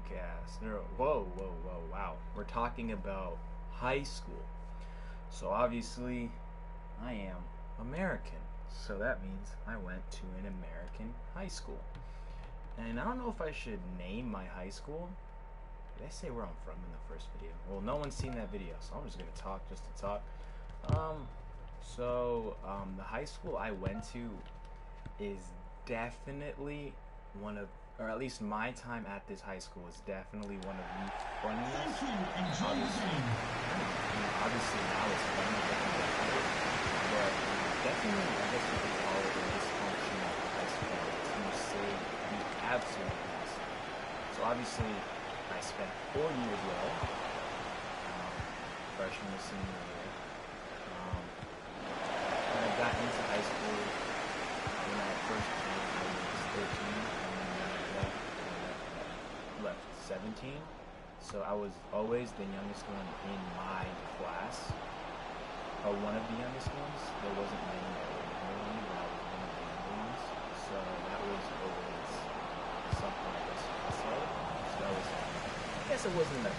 podcast. Whoa, wow. We're talking about high school. So obviously, I am American. So that means I went to an American high school. And I don't know if I should name my high school. Did I say where I'm from in the first video? Well, no one's seen that video, so I'm just gonna talk just to talk. The high school I went to is definitely one of, or at least my time at this high school is definitely one of the funniest. Thank you. Enjoy the game. Obviously now it's funny, but definitely, I guess you could call it a dysfunctional high school to say the absolute least. So obviously, I spent 4 years there, freshman to senior year. When I got into high school, when I first came, I was 13, and then when I left 17. So I was always the youngest one in my class, or one of the youngest ones. There wasn't many that were younger than me, but I was one of the younger ones. So that was always something, I guess you could say. So that was, I guess it wasn't a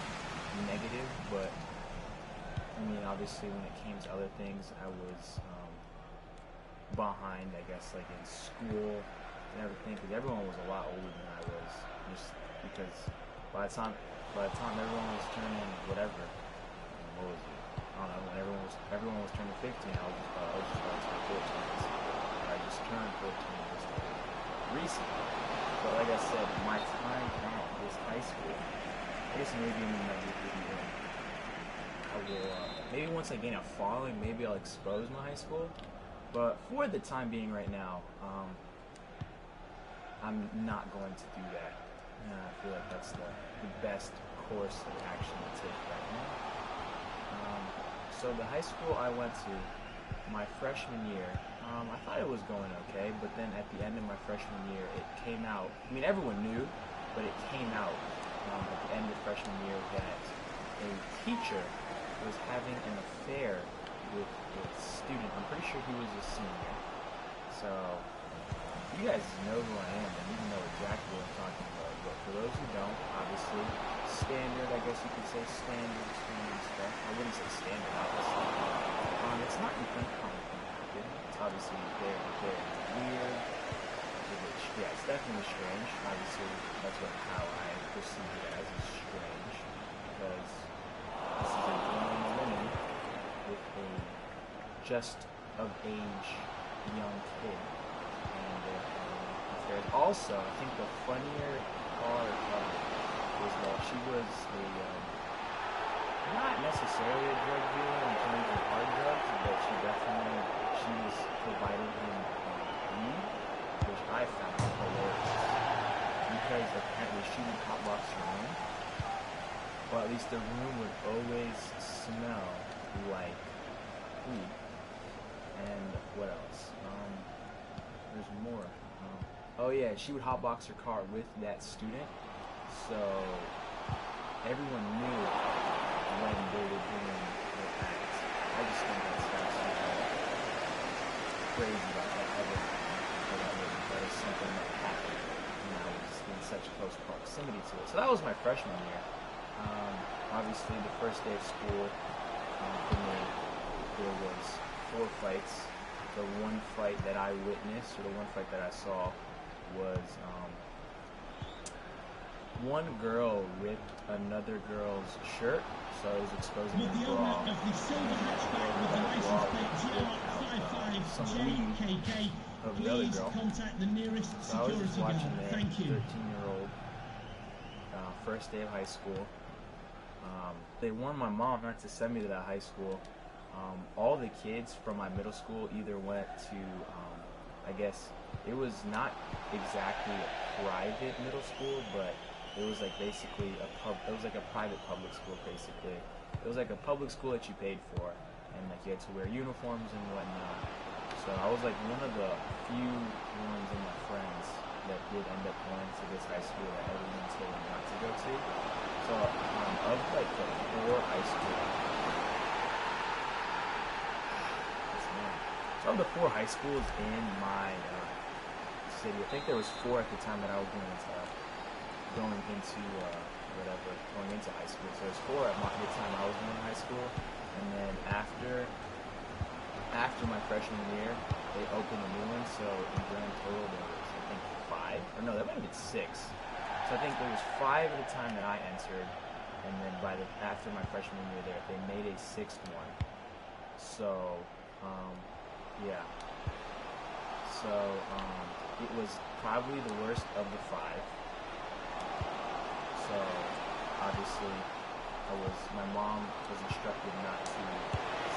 negative, but I mean, obviously when it came to other things, I was behind, I guess, like in school and everything, because everyone was a lot older than I was, just because by the time everyone was turning whatever, what was it? I don't know, when everyone was turning 15, I was just about to turn 14. I just turned 14 just recently. But like I said, my time at this high school, I guess maybe in my video, I will, maybe once I gain a following, maybe I'll expose my high school. But for the time being right now, I'm not going to do that. I feel like that's the best course of action to take right now. So the high school I went to, my freshman year, I thought it was going okay, but then at the end of my freshman year, it came out. I mean, everyone knew, but it came out at the end of freshman year that a teacher was having an affair with a student. I'm pretty sure he was a senior. So you guys know who I am and you know exactly what I'm talking about. But for those who don't, obviously standard, I guess you could say standard stuff. I wouldn't say standard, obviously. It's not uncommon. It's obviously very weird. Yeah, it's definitely strange. Obviously, that's how I perceive it as, is strange, because this is a grown woman with a just of age young kid, and there's also, I think the funnier part of it was that she was a not necessarily a drug dealer in terms of hard drugs, but she was providing him weed, which I found hilarious, because apparently she would hotbox her room, or at least the room would always smell like weed. And what else? There's more. Oh yeah, she would hotbox her car with that student, so everyone knew when they were doing their acts. I just think that's absolutely crazy about that that is something that happened when I was in such close proximity to it. So that was my freshman year. Obviously the first day of school, for me, there was 4 fights. The one fight that I witnessed, or the one fight that I saw, was one girl ripped another girl's shirt, so it was exposing her bra. Some weed of the other girl. So I was just watching that 13-year-old first day of high school. They warned my mom not to send me to that high school. All the kids from my middle school either went to, I guess, it was not exactly a private middle school, but it was like basically it was like a private public school, basically. It was like a public school that you paid for, and like you had to wear uniforms and whatnot. So I was like one of the few ones in my friends that did end up going to this high school that everyone told me not to go to. So of like the 4 high schools, of the 4 high schools in my city, I think there was 4 at the time that I was going to going into going into high school. So there's four at the time I was in high school, and then after my freshman year, they opened a new one. So in grand total, there was I think five, or no, that might have been six. So I think there was five at the time that I entered, and then after my freshman year there, they made a sixth one. So yeah. So it was probably the worst of the five. So obviously, my mom was instructed not to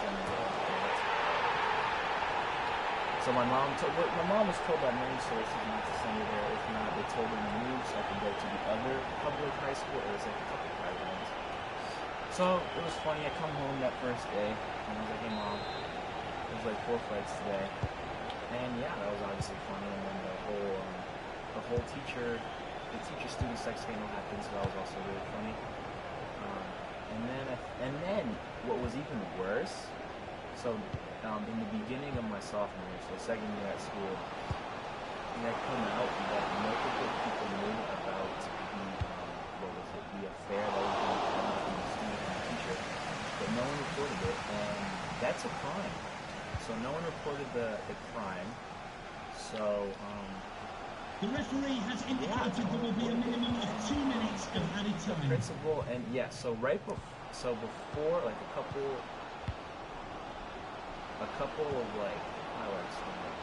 send me there. So my mom was told by many sources not to send me there. If not, they told her to move so I could go to the other public high school. It was like a couple private ones. So it was funny. I come home that first day and I was like, "Hey mom, there's like 4 fights today." And yeah, that was obviously funny. And then the whole teacher-student sex scandal happened, so that was also really funny. And then what was even worse, so in the beginning of my sophomore year, so second year at school, it had come out that multiple people knew about the affair that was being done between the student and the teacher, but no one reported it, and that's a crime. So no one reported the crime. So the referee has indicated there will be a minimum of 2 minutes of added time. The principal and so before like a couple of like how do I explain it?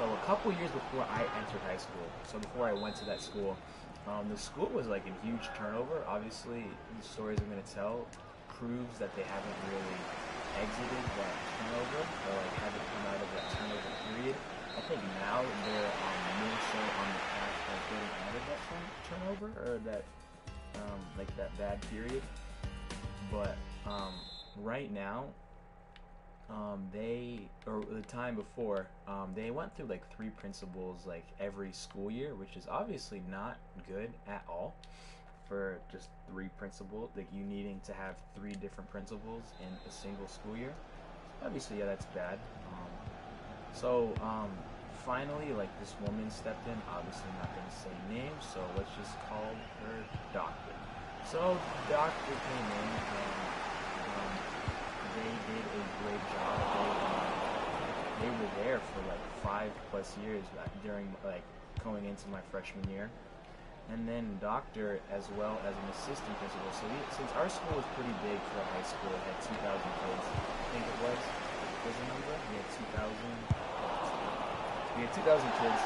A couple years before I entered high school, so before I went to that school, the school was like in huge turnover. Obviously, the stories I'm going to tell proves that they haven't really exited that turnover, or like haven't come out of that turnover period. I think now they're more so on the path of getting out of that turnover, or that like that bad period. But right now, the time before, they went through like 3 principals like every school year, which is obviously not good at all for just 3 principals, like you needing to have 3 different principals in a single school year. Obviously, yeah, that's bad. Finally, like this woman stepped in, obviously not going to say names, so let's just call her Doctor. So Doctor came in and they did a great job. They were there for like 5+ years during like going into my freshman year. And then Doctor, as well as an assistant principal. So since our school was pretty big for a high school, it had 2,000 kids. I think it was the number. We had 2,000 kids.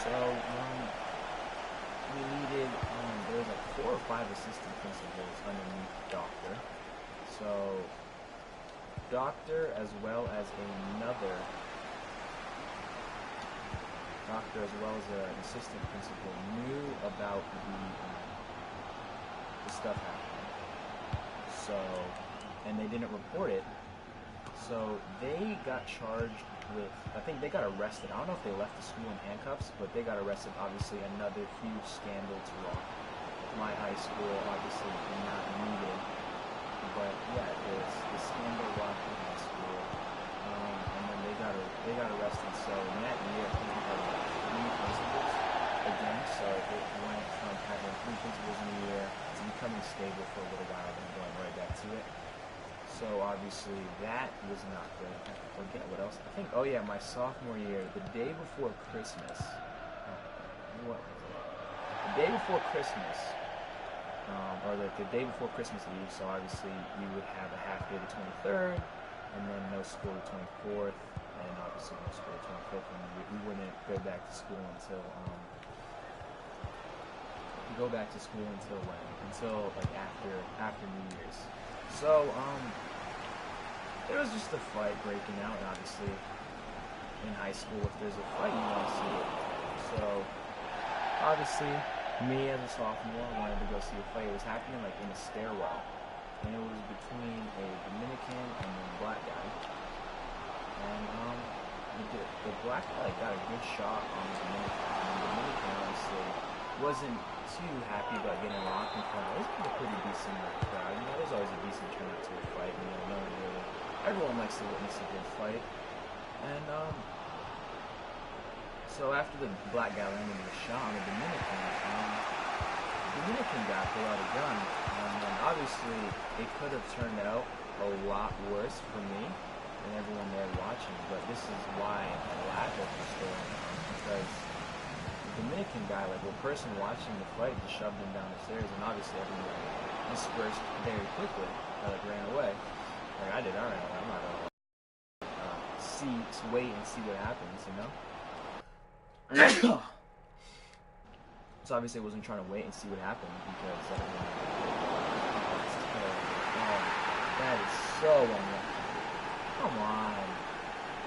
So we needed there was like 4 or 5 assistant principals underneath Doctor. So Doctor, as well as an assistant principal, knew about the stuff happening. So, and they didn't report it. So they got charged with, I think they got arrested. I don't know if they left the school in handcuffs, but they got arrested. Obviously, another huge scandal to rock my high school. Obviously, not needed. But yeah, the scandal rocked in high school, and then they got arrested. So in that year, I think we had like 3 principals again. So it went from having 3 principals in a year to becoming stable for a little while, then going right back to it. So obviously that was not good. I forget what else. I think, oh yeah, my sophomore year, the day before Christmas. What was it? The day before Christmas. Or like the day before Christmas Eve, so obviously we would have a half day the 23rd, and then no school the 24th, and obviously no school the 25th, and we wouldn't go back to school until when? Until like after New Year's. So there was just a fight breaking out, and obviously in high school, if there's a fight, you want to see it. So obviously, me as a sophomore wanted to go see a fight. It was happening like in a stairwell, and it was between a Dominican and a black guy. And the black guy got a good shot on the Dominican, and the Dominican obviously wasn't too happy about getting rocked in front of. It was like a pretty decent crowd. You know, there's always a decent turnout to a fight. You know, everyone likes to witness a good fight. And So after the black guy landed the shot on the Dominican guy pulled out a gun, and obviously it could have turned out a lot worse for me and everyone there watching. But this is why I laugh at the story, because the Dominican guy, like the person watching the fight, just shoved him down the stairs, and obviously everyone dispersed very quickly, like ran away. Like I did, all right, I'm not gonna wait and see what happens, you know. So obviously I wasn't trying to wait and see what happened because everyone. Oh, that is so unlucky. Come on,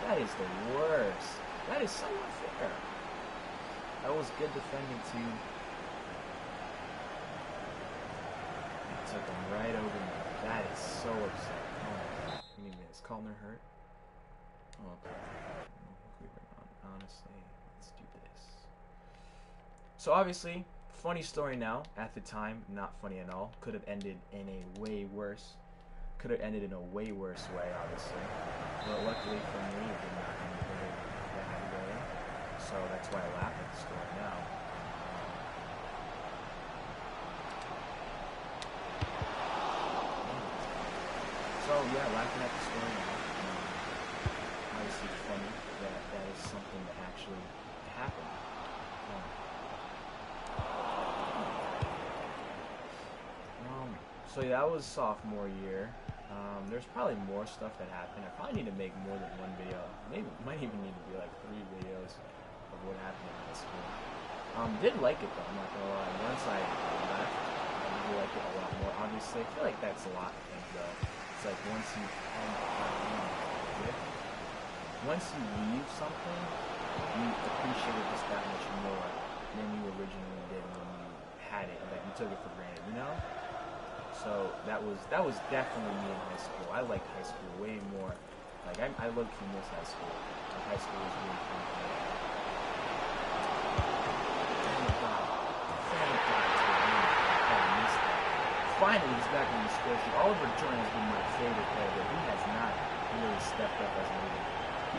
that is the worst. That is so unfair. That was good defending too. It took him right over me. That is so upsetting. Oh, I mean, is Calner hurt? Oh, okay. Honestly, let's do this. So obviously, funny story now. At the time, not funny at all. Could have ended in a way worse. Could have ended in a way worse way, obviously. But luckily for me, it did not end in a bad way. So that's why I laugh at the story now. So yeah, laughing at the story now. Obviously funny that is something that actually happened. So yeah, that was sophomore year. There's probably more stuff that happened. I probably need to make more than one video. Maybe might even need to be like 3 videos of what happened in high school. Did like it though, I'm not gonna lie. Once I left, I did like it a lot more. Obviously, I feel like that's a lot of things though. It's like once you once you leave something, you appreciate it just that much more than you originally did when you had it. Like you took it for granted, you know? So that was definitely me in high school. I liked high school way more. Like I low-key miss high school. Like, high school was really fun for me. Finally, he's back on the score sheet. Oliver Jordan has been my favorite player, but he has not really stepped up as a leader.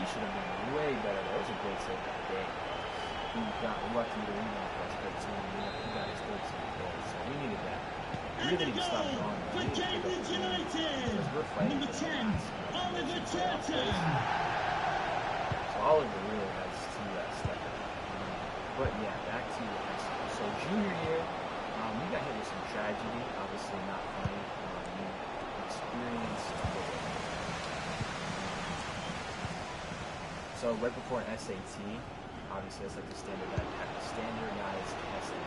He should have been way better. That was a great save that day. He got lucky to rebound for us, but he got his 13th goal, so we needed that. We really need to stop drawing. We need to pick up the game because we're fighting Number 10, Oliver Turton. So Oliver really has to step up. But yeah, back to high school. So junior year, we got hit with some tragedy. Obviously not funny. We experienced. So right before an SAT, obviously it's like the standardized SAT.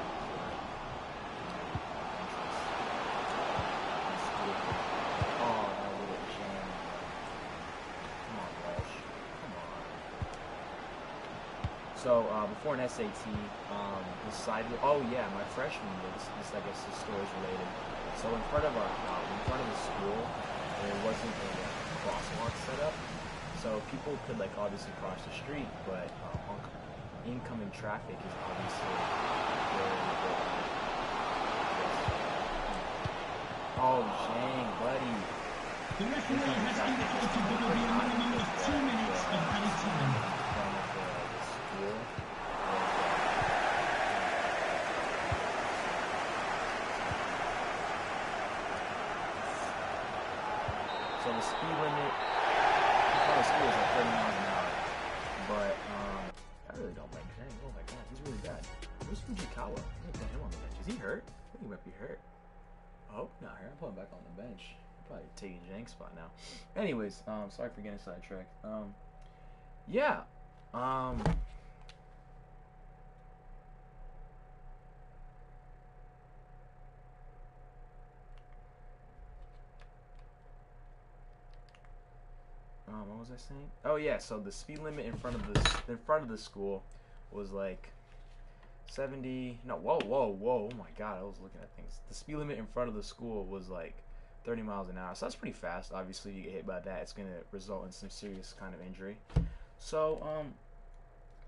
So before an SAT, oh yeah, my freshman year. This I guess this story is related. So in front of the school, there wasn't a crosswalk set up, so people could like obviously cross the street, but incoming traffic is obviously very important. Oh, Shane, buddy. The referee has indicated there will be a minimum of 2 minutes of added time. So the speed limit in front of school is like 30 miles an hour. But I really don't like Shane. Oh my god, he's really bad. Where's Fujikawa? I'm gonna put him on the bench. Is he hurt? I think he might be hurt. I hope not hurt. I'm putting him back on the bench. Probably taking Jank's spot now. Anyways, sorry for getting sidetracked. Yeah. What was I saying? Oh yeah, so the speed limit in front of the school was like 70. No, whoa. Oh my god, I was looking at things. The speed limit in front of the school was like 30 miles an hour. So that's pretty fast. Obviously, if you get hit by that, it's gonna result in some serious kind of injury. So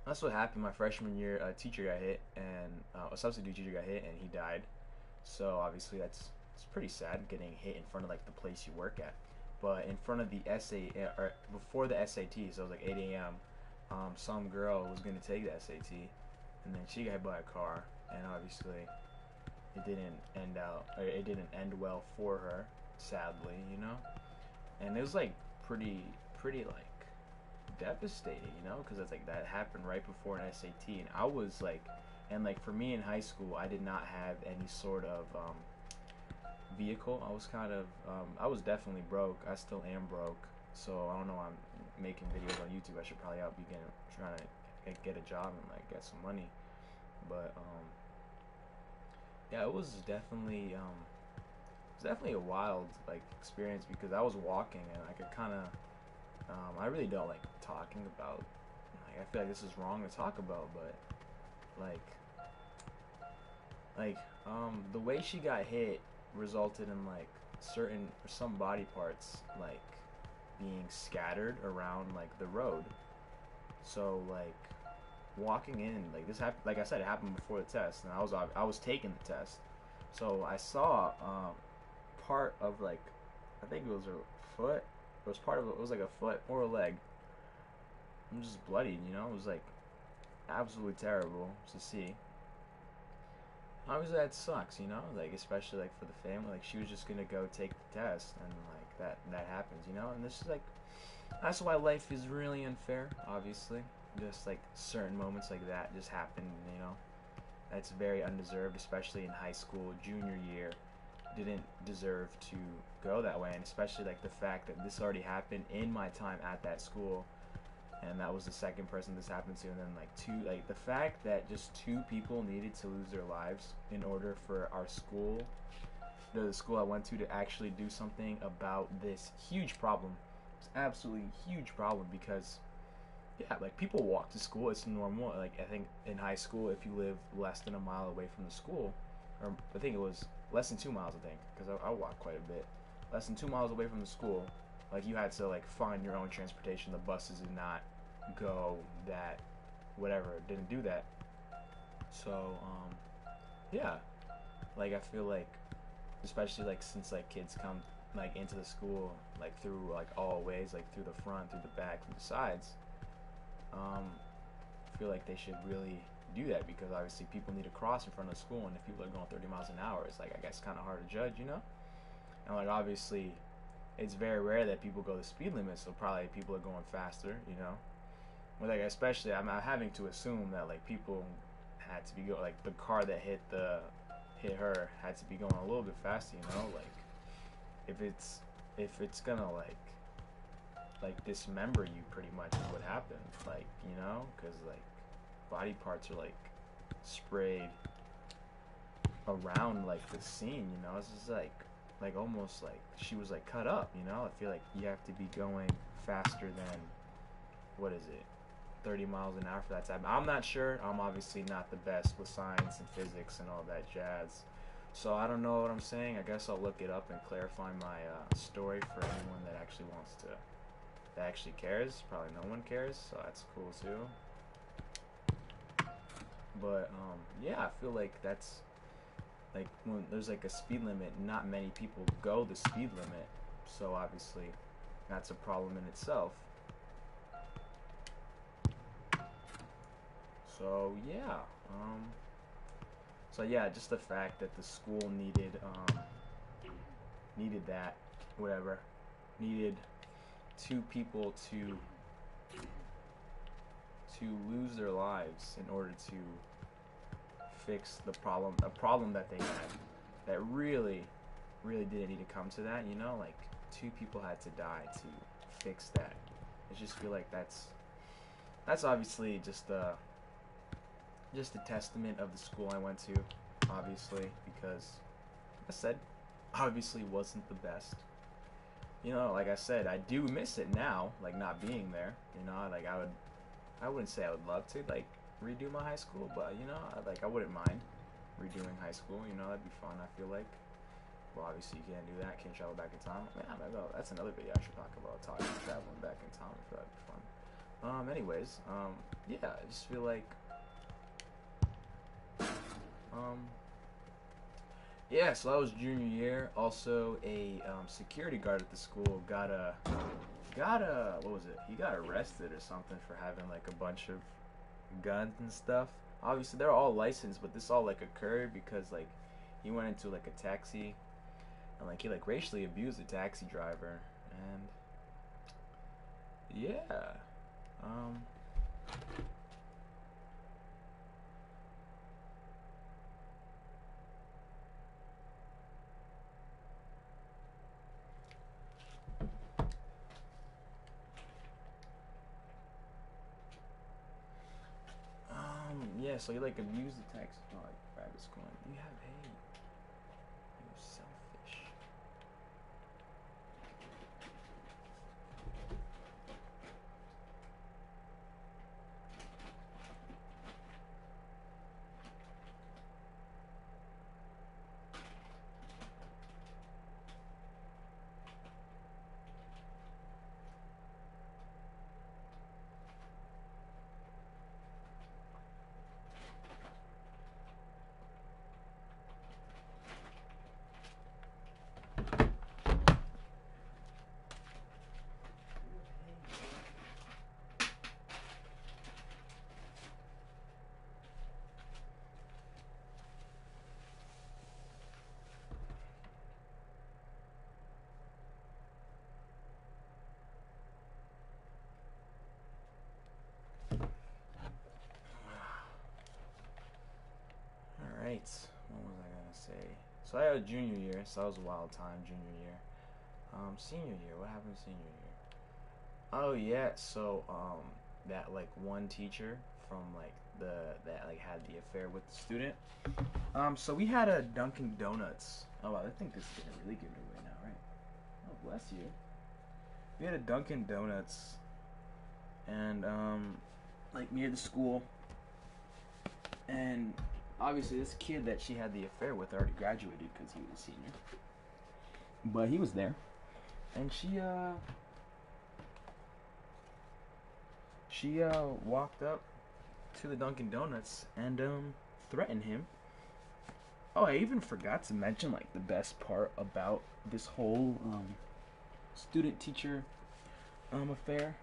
that's what happened my freshman year. A teacher got hit, and a substitute teacher got hit, and he died. So obviously it's pretty sad getting hit in front of like the place you work at. But in front of the or before the SAT, so it was like 8 a.m., some girl was gonna take the SAT, and then she got hit by a car, and obviously it didn't end well for her, sadly, you know. And it was like pretty like devastating, you know, because it's like that happened right before an SAT, and I was like, and like for me in high school, I did not have any sort of vehicle. I was kind of I was definitely broke. I still am broke, so I don't know why I'm making videos on YouTube. I should probably trying to get a job and like get some money, but yeah, it was definitely a wild like experience, because I was walking and I could kind of I really don't like talking about, like, I feel like this is wrong to talk about, but like the way she got hit resulted in like some body parts like being scattered around like the road. So like walking in, like this happened, like I said, it happened before the test, and I was taking the test, so I saw part of like, I think it was her foot. It was part of it. It was like a foot or a leg. I'm just bloodied, you know. It was like absolutely terrible to see. Obviously, that sucks, you know. Like especially like for the family. Like she was just gonna go take the test, and like that happens, you know. And this is like, that's why life is really unfair. Obviously, just like certain moments like that just happen, you know. That's very undeserved, especially in high school, junior year. Didn't deserve to go that way, and especially like the fact that this already happened in my time at that school, and that was the second person this happened to, and then like the fact that just two people needed to lose their lives in order for our school, the school I went to actually do something about this huge problem. It's absolutely huge problem, because yeah, like people walk to school, it's normal. Like I think in high school, if you live less than a mile away from the school, or I think it was less than 2 miles, I think, because I walked quite a bit. Less than 2 miles away from the school, like you had to like find your own transportation. The buses did not go that, whatever, didn't do that. So yeah, like I feel like, especially like since like kids come like into the school like through like all ways, like through the front, through the back, through the sides, I feel like they should really do that, because obviously people need to cross in front of the school, and if people are going 30 miles an hour, it's like, I guess, kind of hard to judge, you know. And like obviously it's very rare that people go the speed limit, so probably people are going faster, you know. But like especially I'm having to assume that like people had to be going, like the car that hit her had to be going a little bit faster, you know. Like if it's gonna like dismember you, pretty much is what happened, like, you know, because like body parts are like sprayed around like the scene, you know. It's just like almost like she was like cut up, you know. I feel like you have to be going faster than, what is it, 30 miles an hour for that to happen. I'm not sure. I'm obviously not the best with science and physics and all that jazz, so I don't know what I'm saying. I guess I'll look it up and clarify my story for anyone that actually wants to, that actually cares. Probably no one cares, so that's cool too. But yeah, I feel like that's like when there's like a speed limit, not many people go the speed limit, so obviously that's a problem in itself. So yeah, just the fact that the school needed that, whatever, needed two people to lose their lives in order to fix the problem, a problem that they had, that really didn't need to come to that, you know. Like two people had to die to fix that. I just feel like that's obviously just a testament of the school I went to, obviously, because like I said, obviously wasn't the best. You know, like I said, I do miss it now, like not being there. You know, like I wouldn't say I would love to like redo my high school, but you know, I wouldn't mind redoing high school. You know, that'd be fun. I feel like. Well, obviously you can't do that. Can't travel back in time. Man, I don't know. That's another video I should talk about. Talking traveling back in time. I feel that'd be fun. Anyways, yeah, I just feel like, yeah. So that was junior year. Also, a security guard at the school got got what was it? He got arrested or something for having like a bunch of guns and stuff. Obviously, they're all licensed, but this all like occurred because like he went into like a taxi and like he like racially abused the taxi driver and yeah. Um. Yeah, so he like abused the taxi. Oh, like rabbit's going. You have hay. You're selfish. Alright, what was I gonna say? So I had a junior year, so that was a wild time, junior year. Senior year, what happened senior year? Oh yeah, so that like one teacher from like that like had the affair with the student. So we had a Dunkin' Donuts. Oh wow, I think this is gonna really give it away now, right? Oh bless you. We had a Dunkin' Donuts and like near the school, and obviously this kid that she had the affair with already graduated because he was a senior, but he was there, and she walked up to the Dunkin' Donuts and threatened him. Oh, I even forgot to mention like the best part about this whole student teacher affair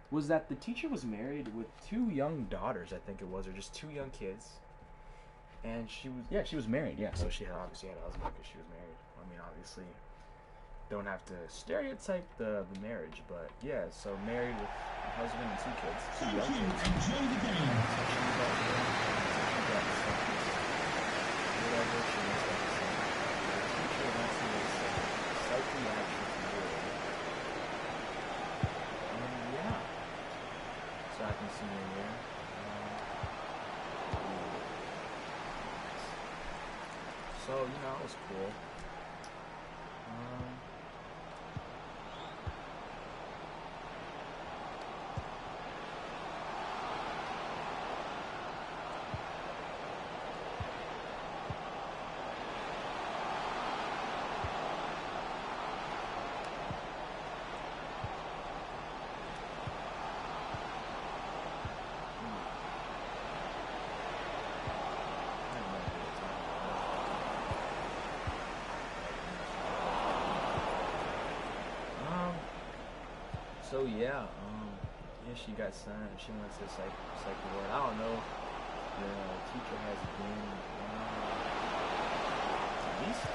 was that the teacher was married with two young daughters, I think it was, or just two young kids. And she was married, yeah, so she obviously had a husband because she was married. I mean, obviously, don't have to stereotype the marriage, but yeah, so married with a husband and two kids. Thank you, enjoy the game. So I can see you here. So, you know, it was cool. So yeah, she got sent. She went to psych ward. I don't know. The teacher has been at least,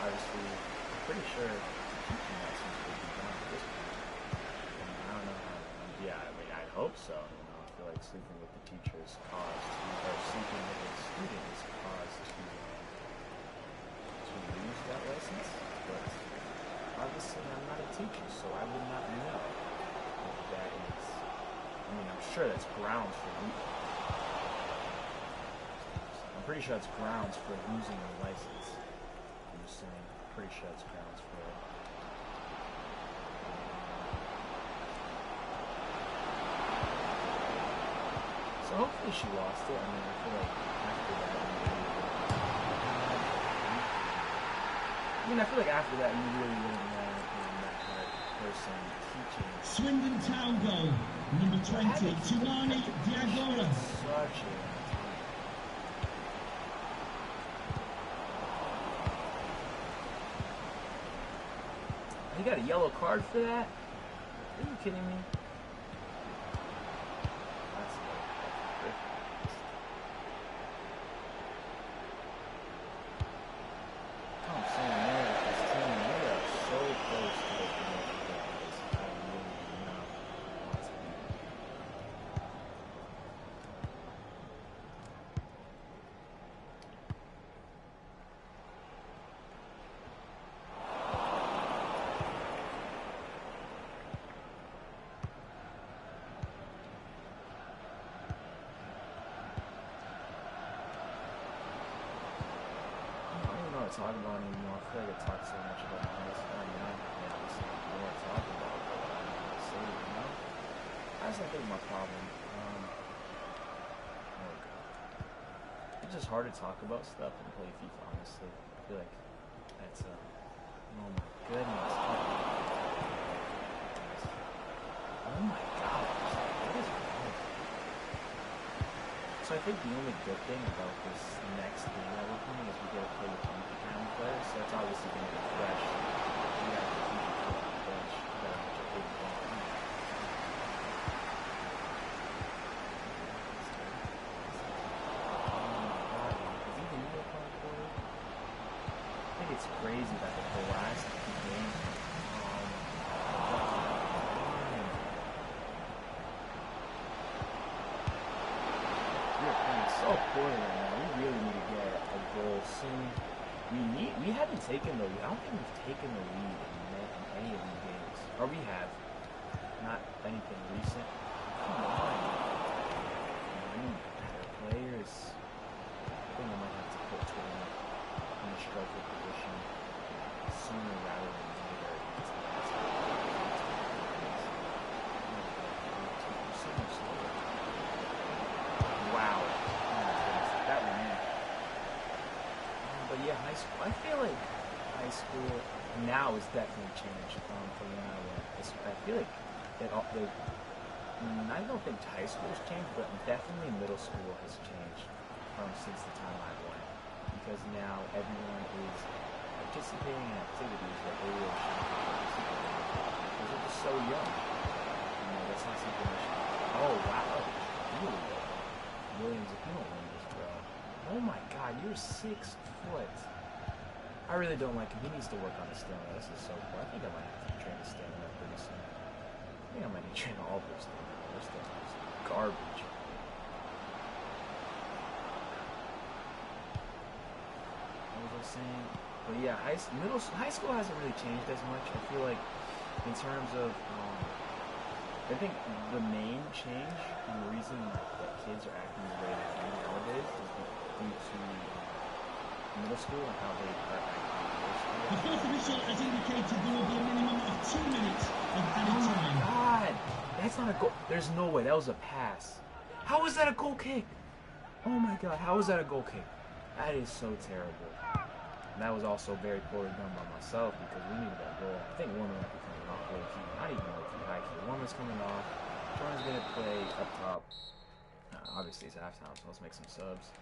obviously, I'm pretty sure teaching lessons would be done at this point. I don't know how. Yeah, I mean, I'd hope so. You know, I feel like sleeping with the teacher is cause to, or sleeping with a student is cause to lose that license. But obviously, I'm not a teacher, so I would not know. That is, I mean, I'm sure that's grounds for I'm pretty sure that's grounds for losing your license. I'm just saying, pretty sure that's grounds for it. So hopefully she lost it. I mean, I feel like after that, after that, you really wouldn't know that kind of person teaching. Swindon Town goal, number 20, Tumani Diagora. Such a he got a yellow card for that? Are you kidding me? That's I'm so mad at this team. They are so close to the promotion guys. I really do not want to be. Talk about anymore. I feel like I talk so much about my high school. I mean, obviously more to talk about, but I don't know what to say, you know? I just think my problem. Oh god. It's just hard to talk about stuff and play FIFA, honestly. I feel like that's oh my goodness. Oh my god. What is wrong? So I think the only good thing about this next game that we're playing is we get to play with youth academy players, so it's obviously going to be fresh. We have to keep it on the bench. That much a big ball. Oh my god, is he the new player? I think it's crazy that the last game. So poorly right now. We really need to get a goal soon. We haven't taken the lead. I don't think we've taken the lead in any of these games. Or we have. Not anything recent. Come on. We need better players. I think I might have to put Twitter in the striker position sooner rather than later. Wow. But yeah, high school. I feel like high school now is definitely changed from when I went. I feel like I don't think high school has changed, but definitely middle school has changed since the time I went. Because now everyone is participating in activities that they really shouldn't be participating in. Because they're just so young. You know, that's not something they should. Oh wow, really? Williams, if you don't win this, bro. Oh my god, you're 6 foot. I really don't like him. He needs to work on his stamina. This is so cool. I think I might have to train his stamina pretty soon. I think I might need to train all their stamina. Their stamina is garbage. What was I saying? But yeah, high school hasn't really changed as much. I feel like in terms of I think the main change and the reason that kids are acting the way they do nowadays is due to middle school and how they are acting in middle school. The fourth official has indicated there will be a minimum of 2 minutes of added Oh my time. god! That's not a goal. There's no way. That was a pass. How is that a goal kick? Oh my god, how is that a goal kick? That is so terrible. And that was also very poorly done by myself because we needed that goal. I think Warner might be coming off low key. Not even low key, high key. Warner's coming off. Jordan's gonna play up top. Obviously it's halftime, so let's make some subs.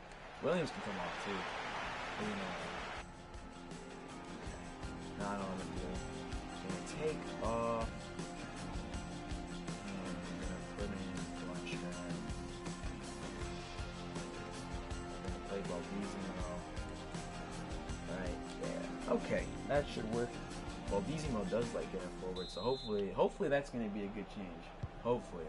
Williams can come off too. What do you know? No, I don't know what to do. Gonna take off. And I'm gonna put in Blundstrom. I'm gonna play Baldizimo. Right there. Okay, that should work. Baldizimo does like getting forward, so hopefully that's gonna be a good change. Hopefully.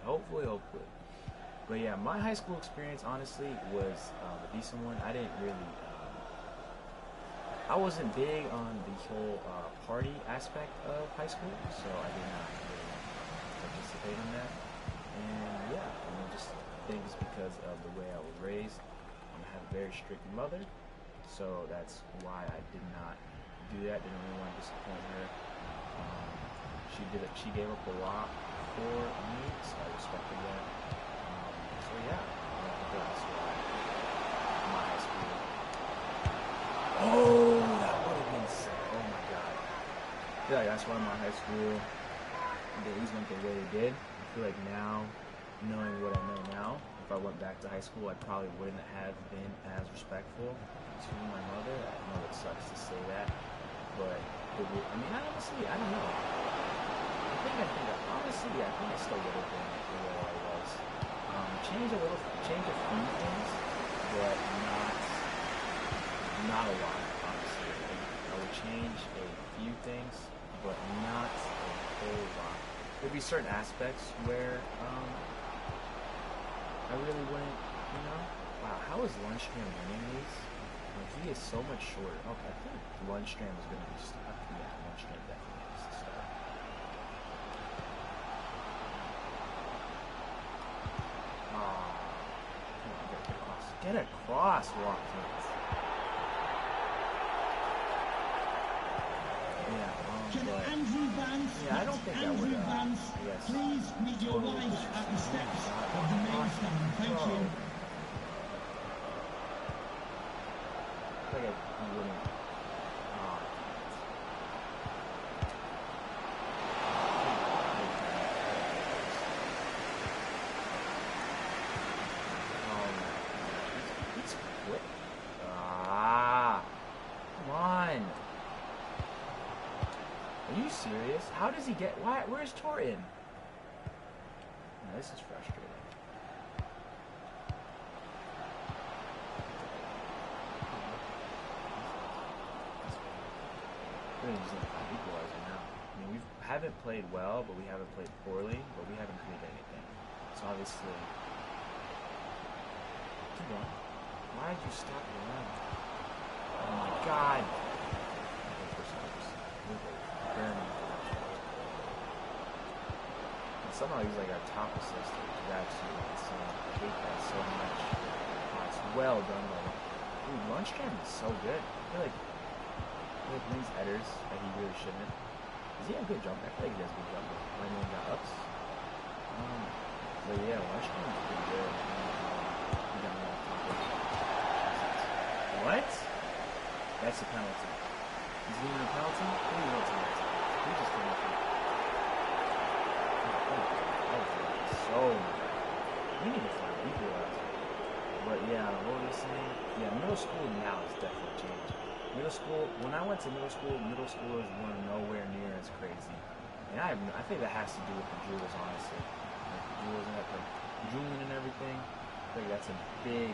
But yeah, my high school experience honestly was a decent one. I didn't really. I wasn't big on the whole party aspect of high school, so I did not really participate in that. And yeah, just think it's because of the way I was raised. I have a very strict mother, so that's why I did not do that. Didn't really want to disappoint her. She gave up a lot for me, so I respected that. So yeah, I think that's why my high school. Oh, that would have been sick. Oh my god. I feel like that's why my high school days went the way they did. I feel like now, knowing what I know now, if I went back to high school, I probably wouldn't have been as respectful to my mother. I know it sucks to say that, but honestly, I don't know. I honestly, I think I still would have been where I was. Change a few things, but not a lot, honestly. I would change a few things, but not a whole lot. There'd be certain aspects where I really wouldn't, you know. Wow, how is Lundstrom winning these? He is so much shorter. Okay, I think Lundstrom is going to be stuck. Yeah, Lundstrom definitely is the start. Oh, come on, get across. Get across, Watkins. Yeah, I don't think I would have. Yes. Please meet your wife at the steps of the main stand. Thank you. I think I wouldn't. He's quick. Come on. Are you serious? How does he get? Why? Where's Torton? No, this is frustrating. Equalizer now. I mean, we haven't played well, but we haven't played poorly, but we haven't created anything. So obviously, keep going. Why did you stop your run? Oh my God! And somehow he's like our top assister, which is absolutely insane. I hate that so much. Oh, it's well done by him. Dude, Lundstrom is so good. I feel like wins headers that he really shouldn't. Does he have good jump? I feel like he has good jump. When he got ups. But yeah, Lundstrom is pretty good. He got me off topic. What? That's a penalty. He's leaving a penalty? Who do you want to get? He just came up. So we need to find equalizer. But yeah, what was I saying? Yeah, middle school now is definitely changed. Middle school, when I went to middle schoolers were nowhere near as crazy. And I think that has to do with the jewels, honestly. Like the jewels and like jeweling and everything. I think that's a big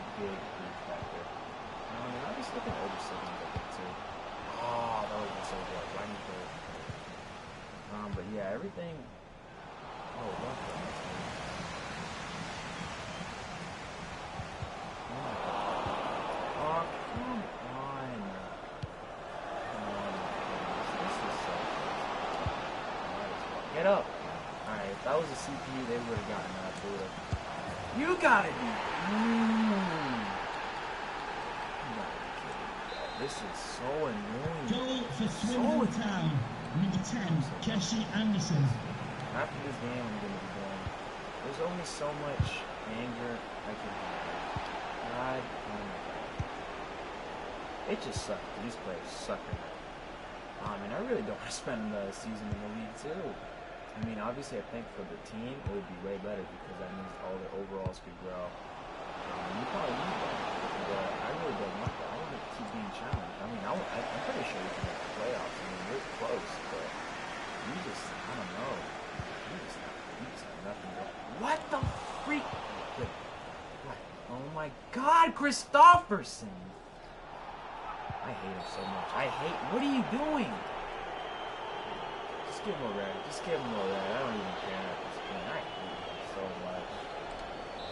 factor. And obviously looking at older siblings, I think too. Oh, that would have been so good. Why didn't you play? But yeah, everything. Oh, what the heck? Oh my God. Oh, come on. This is so crazy. Get up. Alright, if that was a CPU, they would have gotten that. You gotta be. This is so annoying. Goal for Swindon Town. Number 10, Jesse Anderson. After this game, I'm going to be going. There's only so much anger I can have. God, oh my God. It just sucks. These players suck right now. I mean, I really don't want to spend the season in the league, too. I mean, obviously, I think for the team, it would be way better because that means all the overalls could grow. You probably need that. But I really don't want that. I want to keep being challenged. I mean, I'm pretty sure we can make the playoffs. I mean, we're close, but I don't know. You just have nothing to. What the freak? Wait, what? Oh my God, Christopherson! I hate him so much. What are you doing? Just give him a red. I don't even care at this point. I hate him so much.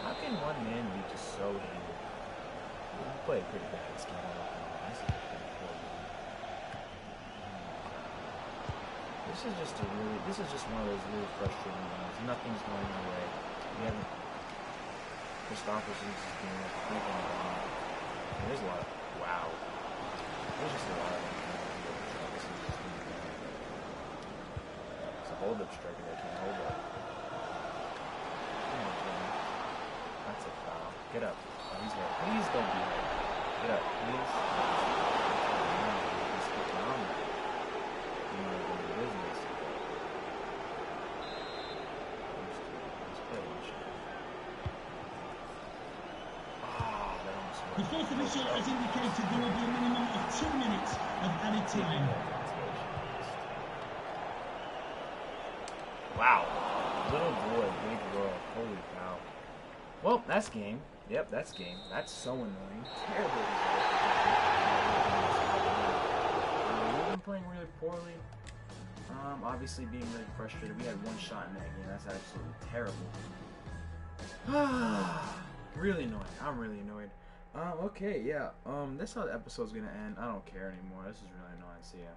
How can one man be just so angry? He played pretty bad this game. This is just one of those really frustrating games. Nothing's going our way. We haven't. Christopherson's just being like freaking gone. There's a lot of. Wow. There's just a lot of them. It's a hold up striker that can't hold up. Come on, Jimmy. That's a foul. Get up. Oh, he's hurt. Please don't be hurt. Get up, please. Just get down there. You know, do your business. Let's play one shot. The fourth official has indicated there will be a minimum of 2 minutes of added time. Wow. Little boy, big world. Holy cow. Well, that's game. Yep, that's game. That's so annoying. Terrible result. We've been playing really poorly. Obviously being really frustrated. We had one shot in that game. That's absolutely terrible. Really annoying. I'm really annoyed. Okay, yeah. That's how the episode's gonna end. I don't care anymore. This is really annoying. See ya.